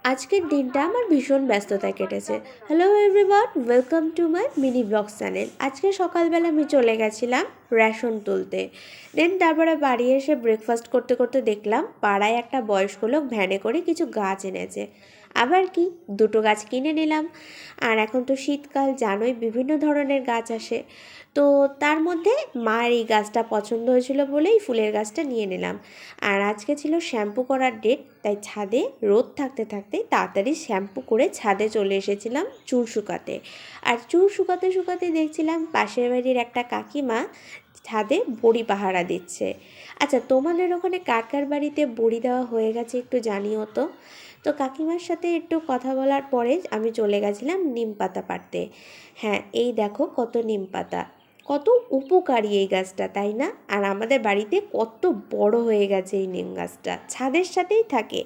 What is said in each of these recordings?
আজকের দিনটা আমার ভীষণ ব্যস্ততায় কেটেছে। Hello everyone, welcome to my mini blog channel. আজকে সকালবেলা আমি চলে গেছিলাম রেশন তুলতে। দেন তারপরে বাড়ি এসে ব্রেকফাস্ট করতে করতে দেখলাম পাড়ায় একটা বয়স্ক লোক ভ্যানে করে কিছু গাছ এনেছে। আবার কি, দুটো গাছ কিনে নিলাম। আর এখন তো শীতকাল, জানোই বিভিন্ন ধরনের গাছ আসে। তো তার মধ্যে মায়ের এই গাছটা পছন্দ হয়েছিল বলেই ফুলের গাছটা নিয়ে নিলাম। আর আজকে ছিল শ্যাম্পু করার ডেট, তাই ছাদে রোদ থাকতে থাকতেই তাড়াতাড়ি শ্যাম্পু করে ছাদে চলে এসেছিলাম চুল শুকাতে। আর চুল শুকাতে শুকাতে দেখছিলাম পাশের বাড়ির একটা কাকিমা ছাদে বড়ি পাহারা দিচ্ছে। আচ্ছা, তোমাদের ওখানে কার কার বাড়িতে বড়ি দেওয়া হয়ে গেছে একটু জানিও তো। তো কাকিমার সাথে একটু কথা বলার পরে আমি চলে গেছিলাম নিম পাতা পাড়তে। হ্যাঁ, এই দেখো কত নিম পাতা, কত উপকারী এই গাছটা, তাই না? আর আমাদের বাড়িতে কত বড় হয়ে গেছে এই নিম গাছটা, ছাদের সাথেই থাকে।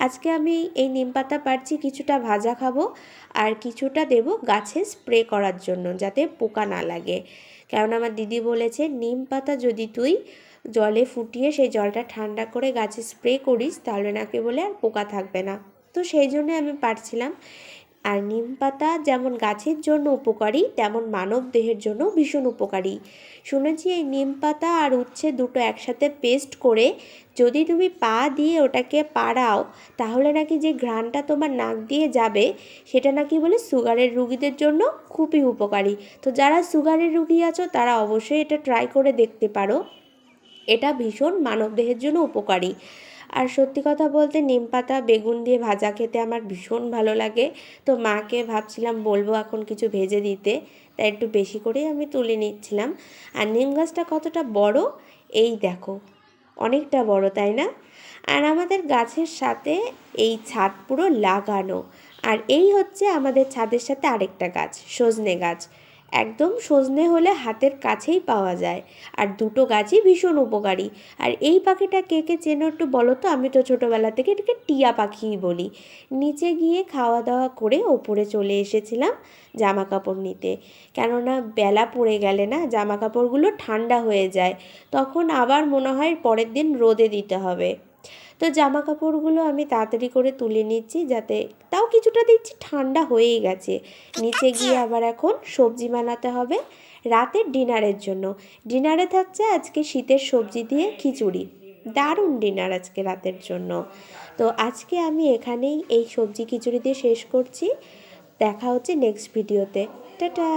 আজকে আমি এই নিম পাতা পাড়ছি, কিছুটা ভাজা খাবো আর কিছুটা দেব গাছে স্প্রে করার জন্য যাতে পোকা না লাগে। কারণ আমার দিদি বলেছে নিম পাতা যদি তুই জলে ফুটিয়ে সেই জলটা ঠান্ডা করে গাছে স্প্রে করিস তাহলে নাকি বলে আর পোকা থাকবে না। তো সেই জন্য আমি পারছিলাম। আর নিম পাতা যেমন গাছের জন্য উপকারী তেমন মানব দেহের জন্য ভীষণ উপকারী। শুনেছি এই নিম পাতা আর উচ্ছে দুটো একসাথে পেস্ট করে যদি তুমি পা দিয়ে ওটাকে পাড়াও তাহলে নাকি যে ঘ্রাণটা তোমার নাক দিয়ে যাবে সেটা নাকি বলে সুগারের রুগীদের জন্য খুবই উপকারী। তো যারা সুগারের রুগী আছো তারা অবশ্যই এটা ট্রাই করে দেখতে পারো। এটা ভীষণ মানবদেহের জন্য উপকারী। আর সত্যি কথা বলতে নিম পাতা বেগুন দিয়ে ভাজা খেতে আমার ভীষণ ভালো লাগে। তো মাকে ভাবছিলাম বলবো এখন কিছু ভেজে দিতে, তাই একটু বেশি করেই আমি তুলে নিচ্ছিলাম। আর নিম গাছটা কতটা বড়, এই দেখো, অনেকটা বড়, তাই না? আর আমাদের গাছের সাথে এই ছাদ পুরো লাগানো। আর এই হচ্ছে আমাদের ছাদের সাথে আরেকটা গাছ, সজনে গাছ। একদম সজনে হলে হাতের কাছেই পাওয়া যায়। আর দুটো গাছই ভীষণ উপকারী। আর এই পাখিটা কে কে চেনো একটু বলো তো? আমি তো ছোটোবেলা থেকে এটাকে টিয়া পাখিই বলি। নিচে গিয়ে খাওয়া দাওয়া করে ওপরে চলে এসেছিলাম জামা কাপড় নিতে। কেননা বেলা পড়ে গেলে না জামা কাপড়গুলো ঠান্ডা হয়ে যায়, তখন আবার মনে হয় পরের দিন রোদে দিতে হবে। তো জামা কাপড়গুলো আমি তাড়াতাড়ি করে তুলে নিচ্ছি, যাতে তাও কিছুটা দিচ্ছি ঠান্ডা হয়েই গেছে। নিচে গিয়ে আবার এখন সবজি বানাতে হবে রাতের ডিনারের জন্য। ডিনারে থাকছে আজকে শীতের সবজি দিয়ে খিচুড়ি। দারুণ ডিনার আজকে রাতের জন্য। তো আজকে আমি এখানেই এই সবজি খিচুড়ি দিয়ে শেষ করছি। দেখা হচ্ছে নেক্সট ভিডিওতে। টাটা।